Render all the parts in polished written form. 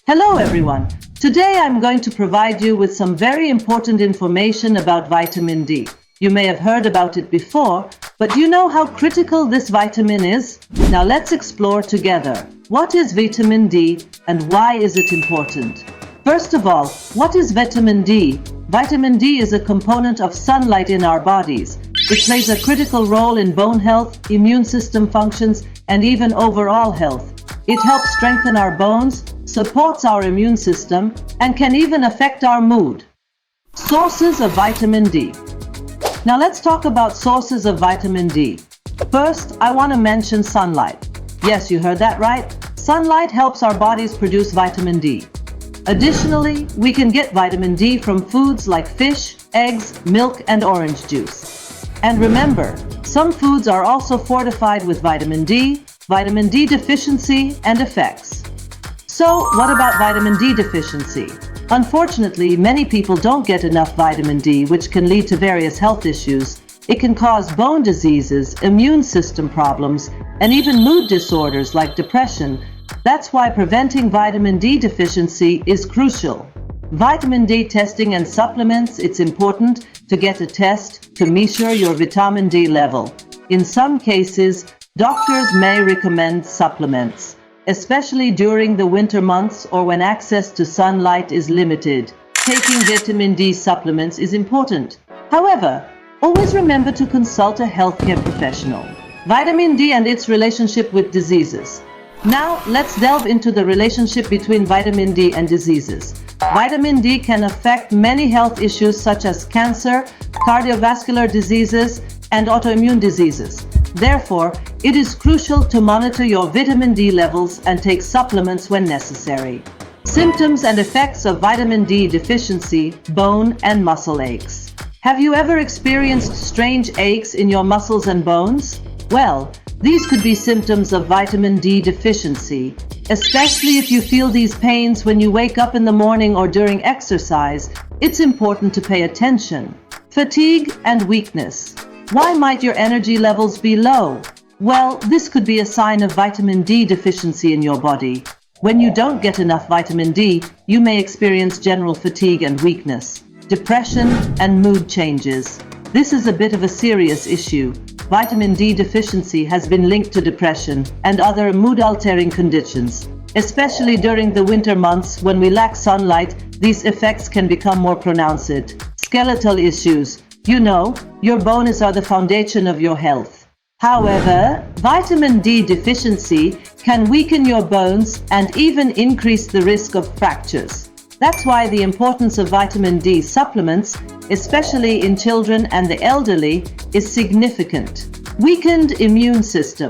Hello everyone. Today I'm going to provide you with some very important information about vitamin D. You may have heard about it before, but do you know how critical this vitamin is? Now let's explore together. What is vitamin D and why is it important? First of all, what is vitamin D? Vitamin D is a component of sunlight in our bodies. It plays a critical role in bone health, immune system functions, and even overall health. It helps strengthen our bones, supports our immune system, and can even affect our mood. Sources of vitamin D. Now let's talk about sources of vitamin D. First, I want to mention sunlight. Yes, you heard that right. Sunlight helps our bodies produce vitamin D. Additionally, we can get vitamin D from foods like fish, eggs, milk, and orange juice. And remember, some foods are also fortified with vitamin D deficiency, and effects. So, what about vitamin D deficiency? Unfortunately, many people don't get enough vitamin D, which can lead to various health issues. It can cause bone diseases, immune system problems, and even mood disorders like depression. That's why preventing vitamin D deficiency is crucial. Vitamin D testing and supplements. It's important to get a test to measure your vitamin D level. In some cases, doctors may recommend supplements, especially during the winter months or when access to sunlight is limited. Taking vitamin D supplements is important. However, always remember to consult a healthcare professional. Vitamin D and its relationship with diseases. Now, let's delve into the relationship between vitamin D and diseases. Vitamin D can affect many health issues such as cancer, cardiovascular diseases, and autoimmune diseases. Therefore, it is crucial to monitor your vitamin D levels and take supplements when necessary. Symptoms and effects of vitamin D deficiency, bone and muscle aches. Have you ever experienced strange aches in your muscles and bones? Well, these could be symptoms of vitamin D deficiency, especially if you feel these pains when you wake up in the morning or during exercise. It's important to pay attention. Fatigue and weakness. Why might your energy levels be low? Well, this could be a sign of vitamin D deficiency in your body. When you don't get enough vitamin D, you may experience general fatigue and weakness, depression, and mood changes. This is a bit of a serious issue. Vitamin D deficiency has been linked to depression and other mood-altering conditions. Especially during the winter months when we lack sunlight, these effects can become more pronounced. Skeletal issues. You know, your bones are the foundation of your health. However, vitamin D deficiency can weaken your bones and even increase the risk of fractures. That's why the importance of vitamin D supplements, especially in children and the elderly, is significant. Weakened immune system.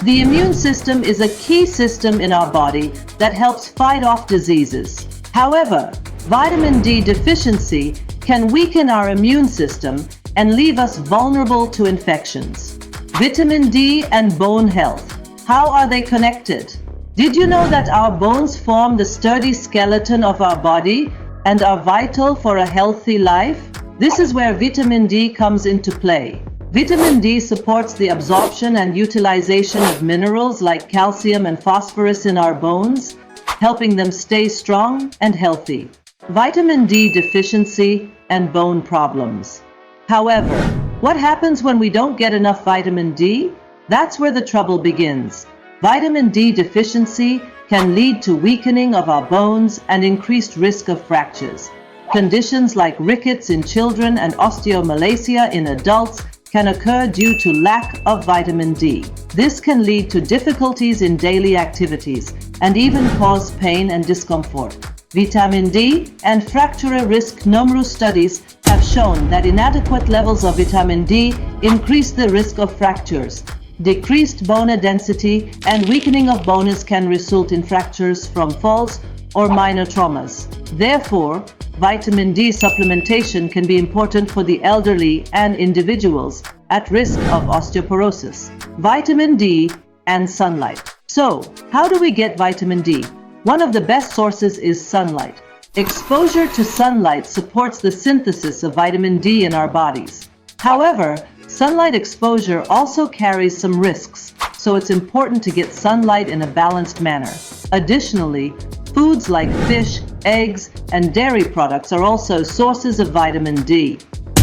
The immune system is a key system in our body that helps fight off diseases. However, vitamin D deficiency can weaken our immune system and leave us vulnerable to infections. Vitamin D and bone health. How are they connected? Did you know that our bones form the sturdy skeleton of our body and are vital for a healthy life? This is where vitamin D comes into play. Vitamin D supports the absorption and utilization of minerals like calcium and phosphorus in our bones, helping them stay strong and healthy. Vitamin D deficiency and bone problems. However, what happens when we don't get enough vitamin D? That's where the trouble begins. Vitamin D deficiency can lead to weakening of our bones and increased risk of fractures. Conditions like rickets in children and osteomalacia in adults can occur due to lack of vitamin D. This can lead to difficulties in daily activities and even cause pain and discomfort. Vitamin D and fracture risk. Numerous studies have shown that inadequate levels of vitamin D increase the risk of fractures. Decreased bone density and weakening of bones can result in fractures from falls or minor traumas. Therefore, vitamin D supplementation can be important for the elderly and individuals at risk of osteoporosis. Vitamin D and sunlight. So, how do we get vitamin D? One of the best sources is sunlight. Exposure to sunlight supports the synthesis of vitamin D in our bodies. However, sunlight exposure also carries some risks, so it's important to get sunlight in a balanced manner. Additionally, Foods like fish, eggs, and dairy products are also sources of vitamin D.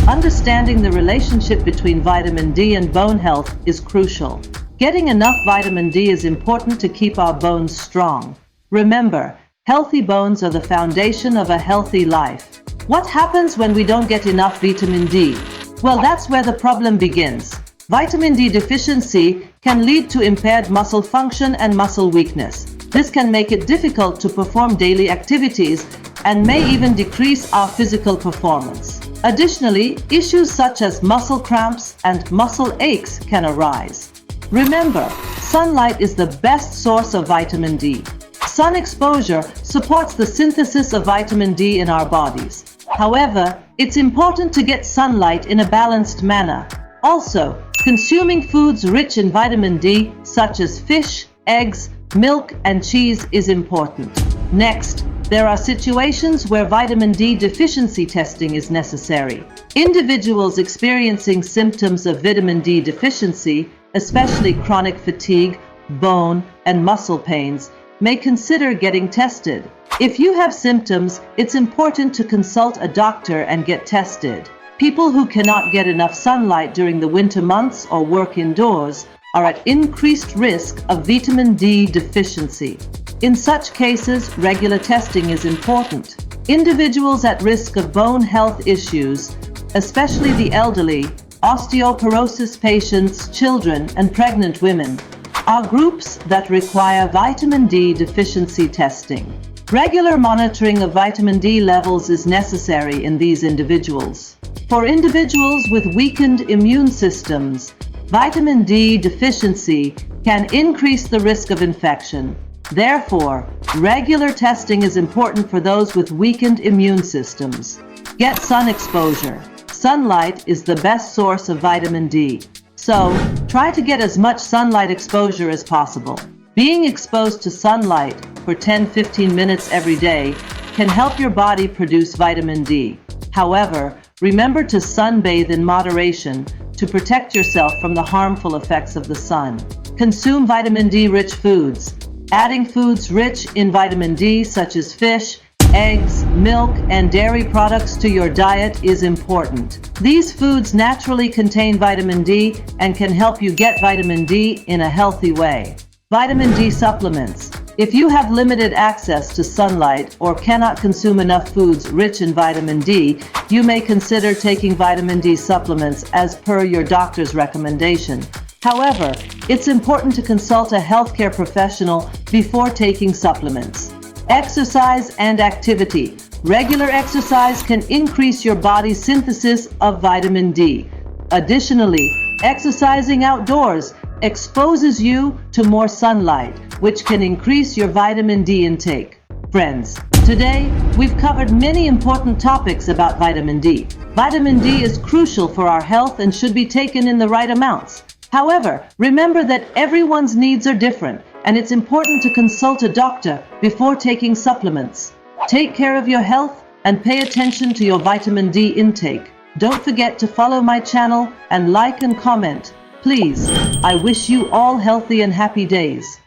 Understanding the relationship between vitamin D and bone health is crucial. Getting enough vitamin D is important to keep our bones strong. Remember, healthy bones are the foundation of a healthy life. What happens when we don't get enough vitamin D? Well, that's where the problem begins. Vitamin D deficiency can lead to impaired muscle function and muscle weakness. This can make it difficult to perform daily activities and may even decrease our physical performance. Additionally, issues such as muscle cramps and muscle aches can arise. Remember, sunlight is the best source of vitamin D. Sun exposure supports the synthesis of vitamin D in our bodies. However, it's important to get sunlight in a balanced manner. Also, consuming foods rich in vitamin D, such as fish, eggs, milk, and cheese, is important. Next, there are situations where vitamin D deficiency testing is necessary. Individuals experiencing symptoms of vitamin D deficiency, especially chronic fatigue, bone, and muscle pains, may consider getting tested. If you have symptoms, it's important to consult a doctor and get tested. People who cannot get enough sunlight during the winter months or work indoors are at increased risk of vitamin D deficiency. In such cases, regular testing is important. Individuals at risk of bone health issues, especially the elderly, osteoporosis patients, children, and pregnant women, are groups that require vitamin D deficiency testing. Regular monitoring of vitamin D levels is necessary in these individuals. For individuals with weakened immune systems, vitamin D deficiency can increase the risk of infection. Therefore, regular testing is important for those with weakened immune systems. Get sun exposure. Sunlight is the best source of vitamin D. So, try to get as much sunlight exposure as possible. Being exposed to sunlight for 10-15 minutes every day can help your body produce vitamin D. However, remember to sunbathe in moderation to protect yourself from the harmful effects of the sun. Consume vitamin D-rich foods. Adding foods rich in vitamin D, such as fish, eggs, milk, and dairy products to your diet is important. These foods naturally contain vitamin D and can help you get vitamin D in a healthy way. Vitamin D supplements. If you have limited access to sunlight or cannot consume enough foods rich in vitamin D, you may consider taking vitamin D supplements as per your doctor's recommendation. However, it's important to consult a healthcare professional before taking supplements. Exercise and activity. Regular exercise can increase your body's synthesis of vitamin D. Additionally, exercising outdoors exposes you to more sunlight, which can increase your vitamin D intake. Friends, today we've covered many important topics about vitamin D. Vitamin D is crucial for our health and should be taken in the right amounts. However, remember that everyone's needs are different, and it's important to consult a doctor before taking supplements. Take care of your health and pay attention to your vitamin D intake. Don't forget to follow my channel and like and comment. Please, I wish you all healthy and happy days.